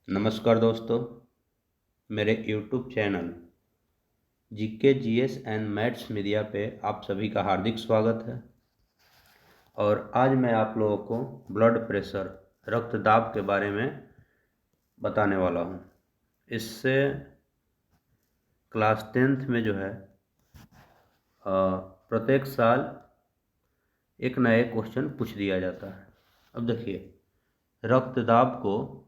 नमस्कार दोस्तों, मेरे YouTube channel GK GS and maths media पे आप सभी का हार्दिक स्वागत है। और आज मैं आप लोगों को ब्लड प्रेशर रक्तदाब के बारे में बताने वाला हूँ। इससे क्लास 10th में जो है प्रत्येक साल एक नया क्वेश्चन पूछ दिया जाता है। अब देखिए, रक्तदाब को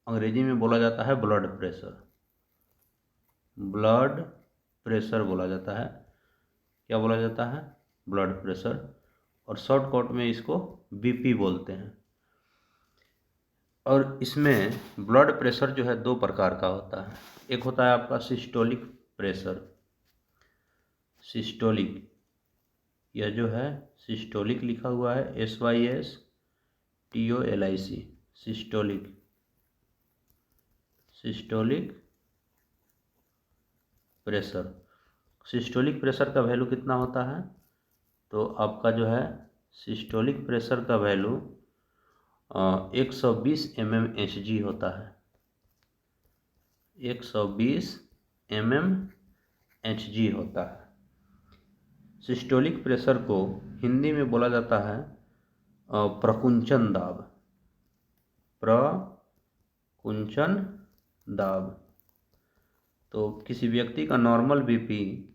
अंग्रेजी में बोला जाता है ब्लड प्रेशर। ब्लड प्रेशर बोला जाता है। क्या बोला जाता है? Blood pressure. और शॉर्टकट में इसको बीपी बोलते हैं। और इसमें ब्लड प्रेशर जो है दो प्रकार का होता है। एक होता है आपका सिस्टोलिक प्रेशर। सिस्टोलिक, यह जो है सिस्टोलिक लिखा हुआ है, SYSTOLIC, systolic. Systolic pressure. Systolic pressure का वैल्यू कितना होता है? तो आपका जो है सिस्टोलिक प्रेशर का वैल्यू 120 mmHg होता है। 120 mmHg होता है। सिस्टोलिक प्रेशर को हिंदी में बोला जाता है प्रकुंचन दाब। प्रकुंचन दाब। तो किसी व्यक्ति का नॉर्मल बीपी,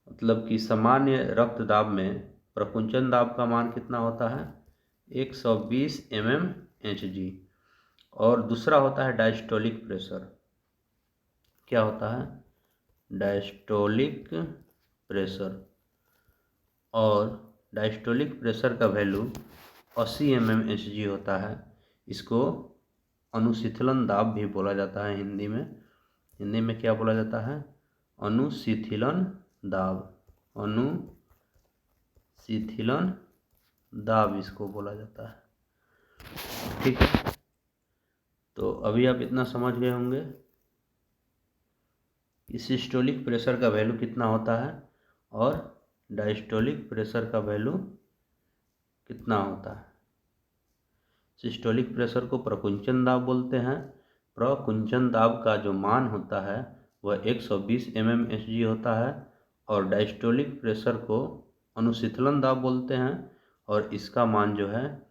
मतलब कि सामान्य रक्तदाब में प्रकुंचन दाब का मान कितना होता है? 120 mmHg। और दूसरा होता है डायस्टोलिक प्रेशर। क्या होता है? Diastolic pressure. और डायस्टोलिक प्रेशर का वैल्यू 80 mmHg होता है। इसको अनुशीतलन दाब भी बोला जाता है हिंदी में। हिंदी में क्या बोला जाता है? अनुशीतलन दाब। अनुशीतलन दाब इसको बोला जाता है। ठीक है, तो अभी आप इतना समझ गए होंगे कि सिस्टोलिक प्रेशर का वैल्यू कितना होता है और डायस्टोलिक प्रेशर का वैल्यू कितना होता है। सिस्टोलिक प्रेशर को प्रकुंचन दाब बोलते हैं। प्रकुंचन दाब का जो मान होता है वह 120 mmHg होता है। और डायस्टोलिक प्रेशर को अनुशीतलन दाब बोलते हैं और इसका मान जो है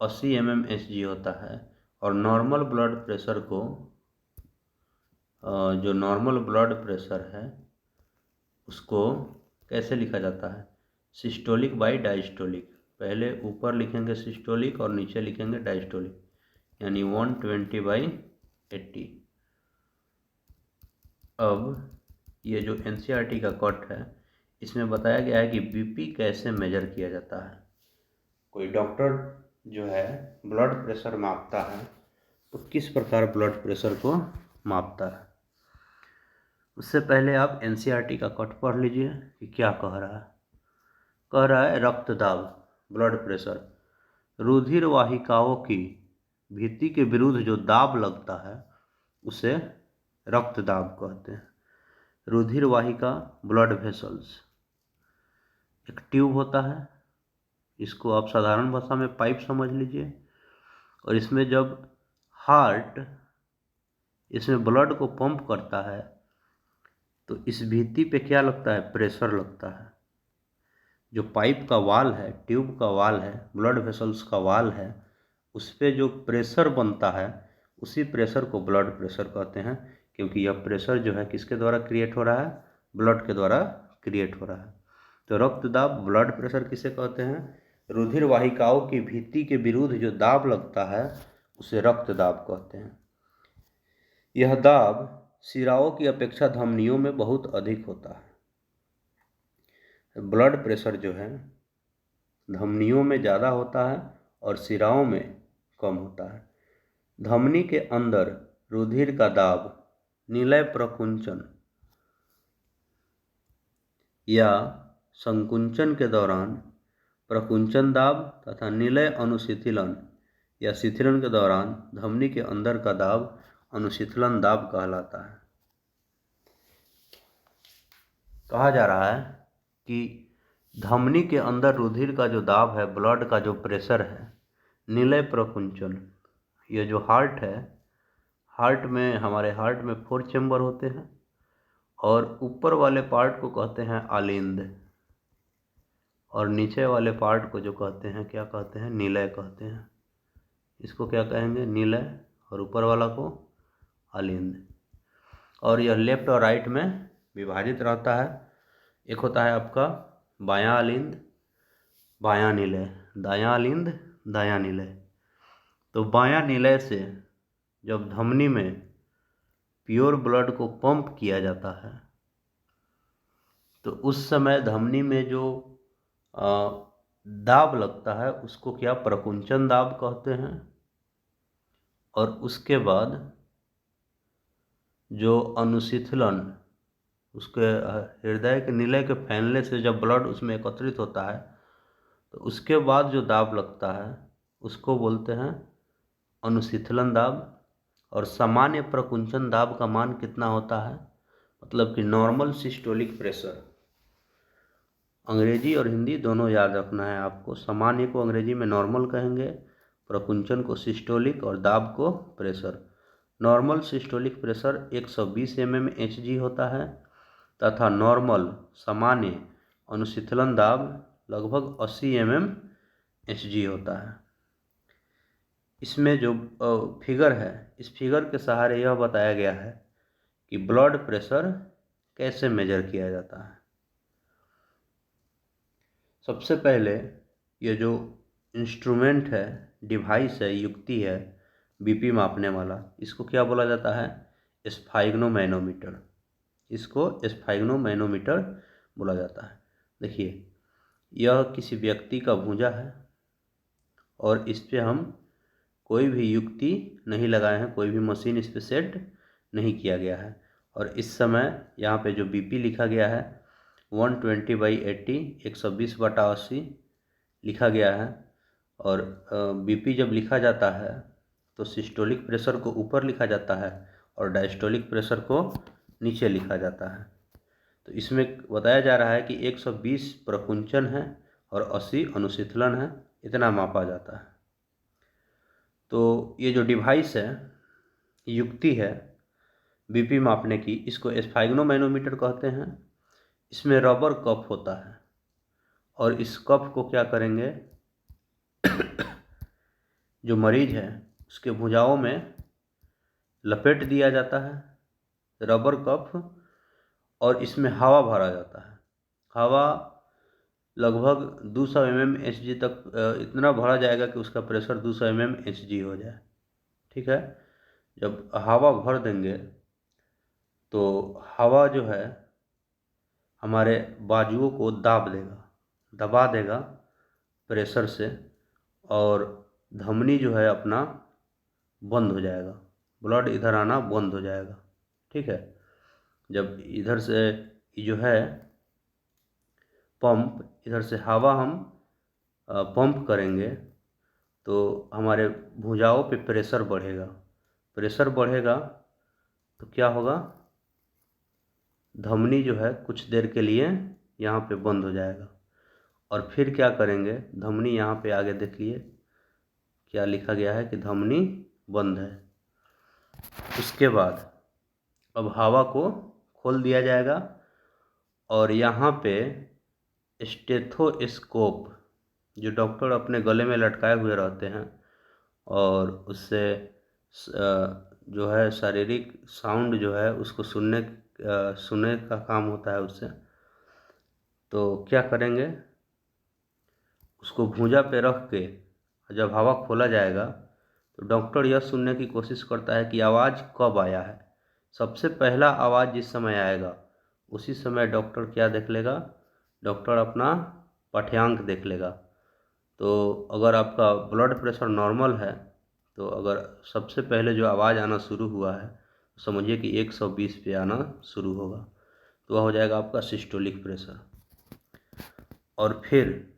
80 mmHg होता है। और नॉर्मल ब्लड प्रेशर को जो नॉर्मल ब्लड प्रेशर है उसको कैसे लिखा जाता है? Systolic by diastolic. पहले ऊपर लिखेंगे सिस्टोलिक और नीचे लिखेंगे डायस्टोलिक, यानी 120/80। अब ये जो NCERT का कट है इसमें बताया गया है कि बीपी कैसे मेजर किया जाता है। कोई डॉक्टर जो है ब्लड प्रेशर मापता है तो किस प्रकार ब्लड प्रेशर को मापता है। उससे पहले आप NCERT का कट पढ़ लीजिए कि क्या कह रहा है। कह रहा है रक्तदाब, ब्लड प्रेशर, रुधिर वाहिकाओं की भित्ति के विरुद्ध जो दाब लगता है उसे रक्तदाब कहते हैं। रुधिर वाहिका, ब्लड वेसल्स, एक ट्यूब होता है। इसको आप साधारण भाषा में पाइप समझ लीजिए। और इसमें जब हार्ट इसमें ब्लड को पंप करता है तो इस भित्ति पे क्या लगता है? प्रेशर लगता है। जो पाइप का वाल है, ट्यूब का वाल है, ब्लड वेसल्स का वाल है, उस पर जो प्रेशर बनता है उसी प्रेशर को ब्लड प्रेशर कहते हैं। क्योंकि यह प्रेशर जो है किसके द्वारा क्रिएट हो रहा है? ब्लड के द्वारा क्रिएट हो रहा है। तो रक्तदाब, ब्लड प्रेशर किसे कहते हैं? रुधिर वाहिकाओं की भित्ति के विरुद्ध जो दाब लगता है उसे रक्तदाब कहते हैं। यह दाब शिराओं की अपेक्षा धमनियों में बहुत अधिक होता है। ब्लड प्रेशर जो है धमनियों में ज़्यादा होता है और शिराओं में कम होता है। धमनी के अंदर रुधिर का दाब निलय प्रकुंचन या संकुंचन के दौरान प्रकुंचन दाब तथा निलय अनुशीतलन या शिथिलन के दौरान धमनी के अंदर का दाब अनुशीतलन दाब कहलाता है। कहा जा रहा है कि धमनी के अंदर रुधिर का जो दाब है, ब्लड का जो प्रेशर है, निलय प्रकुंचन, ये जो हार्ट है हमारे हार्ट में 4 चैम्बर होते हैं और ऊपर वाले पार्ट को कहते हैं आलिंद और नीचे वाले पार्ट को जो कहते हैं क्या कहते हैं, निलय कहते हैं। इसको क्या कहेंगे, निलय, और ऊपर वाला को आलिंद। और यह लेफ्ट और राइट में विभाजित रहता है। एक होता है आपका बायां आलिंद, बायां निलय, दायां आलिंद, दायां निलय। तो बायां निलय से जब धमनी में प्योर ब्लड को पंप किया जाता है तो उस समय धमनी में जो दाब लगता है उसको क्या प्रकुंचन दाब कहते हैं। और उसके बाद जो अनुशीतलन, उसके हृदय के निलय के फैलने से जब ब्लड उसमें एकत्रित होता है तो उसके बाद जो दाब लगता है उसको बोलते हैं अनुशीतलन दाब। और सामान्य प्रकुंचन दाब का मान कितना होता है, मतलब कि नॉर्मल सिस्टोलिक प्रेशर। अंग्रेजी और हिंदी दोनों याद रखना है आपको। सामान्य को अंग्रेजी में नॉर्मल कहेंगे, प्रकुंचन को सिस्टोलिक और दाब को pressure. Normal systolic pressure 120 mmHg होता है तथा नॉर्मल सामान्य अनुशीतलन दाब लगभग 80 mmHg होता है। इसमें जो फिगर है, इस फिगर के सहारे यह बताया गया है कि ब्लड प्रेशर कैसे मेजर किया जाता है। सबसे पहले ये जो इंस्ट्रूमेंट है, डिवाइस है, युक्ति है बीपी मापने वाला, इसको क्या बोला जाता है, स्फाइग्नोमैनोमीटर। इसको स्फाइग्नोमैनोमीटर बोला जाता है। देखिए, यह किसी व्यक्ति का भुजा है और इस पे हम कोई भी युक्ति नहीं लगाए हैं, कोई भी मशीन इस पे सेट नहीं किया गया है। और इस समय यहाँ पे जो बीपी लिखा गया है 120/80, 120/80 लिखा गया है। और बीपी जब लिखा जाता है तो सिस्टोलिक प्रेशर को ऊपर लिखा जाता है और डायस्टोलिक प्रेशर को नीचे लिखा जाता है। तो इसमें बताया जा रहा है कि 120 प्रकुंचन है और 80 अनुशीतलन है, इतना मापा जाता है। तो ये जो डिवाइस है, युक्ति है बीपी मापने की, इसको स्फाइग्नोमैनोमीटर कहते हैं। इसमें रबर कप होता है और इस कप को क्या करेंगे, जो मरीज है उसके भुजाओं में लपेट दिया जाता है रबर कप और इसमें हवा भरा जाता है। हवा लगभग 200 mmHg तक इतना भरा जाएगा कि उसका प्रेशर 200 mmHg हो जाए। ठीक है। जब हवा भर देंगे तो हवा जो है हमारे बाजुओं को दबा देगा प्रेशर से और धमनी जो है अपना बंद हो जाएगा, ब्लड इधर आना बंद हो जाएगा। ठीक है। जब इधर से जो है पंप, इधर से हवा हम पंप करेंगे तो हमारे भुजाओं पे प्रेशर बढ़ेगा तो क्या होगा, धमनी जो है कुछ देर के लिए यहाँ पे बंद हो जाएगा। और फिर क्या करेंगे, धमनी यहाँ पे आगे देखिए क्या लिखा गया है कि धमनी बंद है। उसके बाद अब हवा को खोल दिया जाएगा और यहाँ पे स्टेथोस्कोप जो डॉक्टर अपने गले में लटकाए हुए रहते हैं और उससे जो है शारीरिक साउंड जो है उसको सुनने का काम होता है उससे। तो क्या करेंगे, उसको भुजा पे रख के जब हवा खोला जाएगा तो डॉक्टर यह सुनने की कोशिश करता है कि आवाज़ कब आया है। सबसे पहला आवाज़ जिस समय आएगा उसी समय डॉक्टर क्या देख लेगा, डॉक्टर अपना पाठ्यांक देख लेगा। तो अगर आपका ब्लड प्रेशर नॉर्मल है तो अगर सबसे पहले जो आवाज़ आना शुरू हुआ है तो समझिए कि 120 पे आना शुरू होगा, तो वह हो जाएगा आपका सिस्टोलिक प्रेशर। और फिर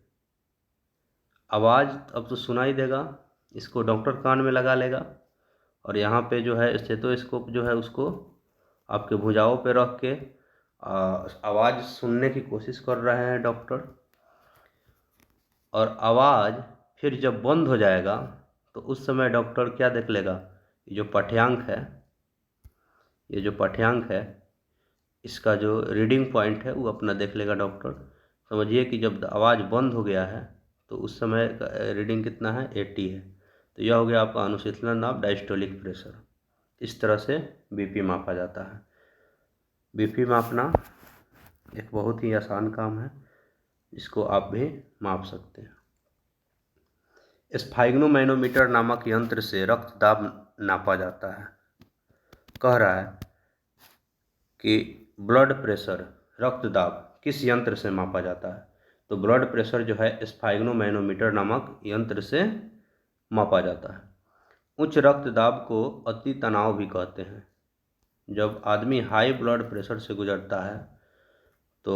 आवाज़ अब तो सुनाई देगा, इसको डॉक्टर कान में लगा लेगा और यहाँ पे जो है स्टेथोस्कोप जो है उसको आपके भुजाओं पे रख के आवाज़ सुनने की कोशिश कर रहे हैं डॉक्टर। और आवाज़ फिर जब बंद हो जाएगा तो उस समय डॉक्टर क्या देख लेगा, जो पाठ्यांक है ये जो पाठ्यांक है इसका जो रीडिंग पॉइंट है वो अपना देख लेगा डॉक्टर। समझिए कि जब आवाज़ बंद हो गया है तो उस समय का रीडिंग कितना है, 80 है। तो यह हो गया आपका अनुशीतलन दाब, डायस्टोलिक प्रेशर। इस तरह से बीपी मापा जाता है। बीपी मापना एक बहुत ही आसान काम है, इसको आप भी माप सकते हैं। स्फाइग्नोमैनोमीटर नामक यंत्र से रक्त दाब नापा जाता है। कह रहा है कि ब्लड प्रेशर, रक्त दाब किस यंत्र से मापा जाता है। तो ब्लड प्रेशर जो है स्फाइग्नोमैनोमीटर नामक यंत्र से मापा जाता है। उच्च रक्त दाब को अति तनाव भी कहते हैं। जब आदमी हाई ब्लड प्रेशर से गुजरता है तो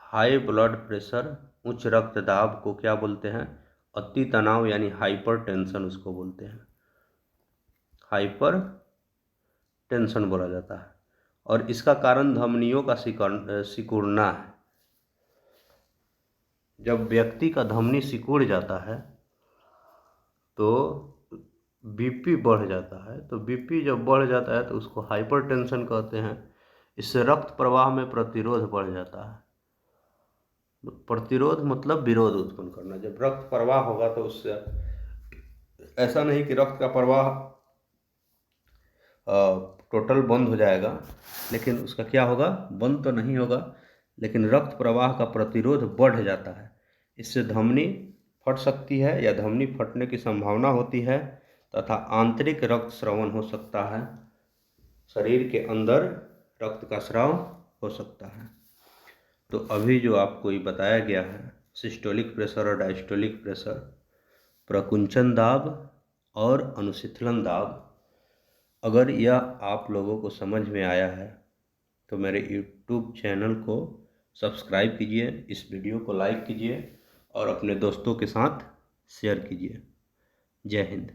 हाई ब्लड प्रेशर, उच्च रक्तदाब को क्या बोलते हैं, अति तनाव यानी हाइपर टेंशन उसको बोलते हैं, हाइपर टेंशन बोला जाता है। और इसका कारण धमनियों का सिकुड़ना है। जब व्यक्ति का धमनी सिकुड़ जाता है तो बीपी बढ़ जाता है। तो बीपी जब बढ़ जाता है तो उसको हाइपर टेंशन कहते हैं। इससे रक्त प्रवाह में प्रतिरोध बढ़ जाता है। प्रतिरोध मतलब विरोध उत्पन्न करना। जब रक्त प्रवाह होगा तो उससे ऐसा नहीं कि रक्त का प्रवाह टोटल बंद हो जाएगा, लेकिन उसका क्या होगा, बंद तो नहीं होगा, लेकिन रक्त प्रवाह का प्रतिरोध बढ़ जाता है। इससे धमनी फट सकती है या धमनी फटने की संभावना होती है तथा आंतरिक रक्त स्रावन हो सकता है। शरीर के अंदर रक्त का स्राव हो सकता है। तो अभी जो आपको ये बताया गया है, सिस्टोलिक प्रेशर और डायस्टोलिक प्रेशर, प्रकुंचन दाब और अनुशीतलन दाब, अगर यह आप लोगों को समझ में आया है तो मेरे YouTube चैनल को सब्सक्राइब कीजिए, इस वीडियो को लाइक कीजिए और अपने दोस्तों के साथ शेयर कीजिए। जय हिंद।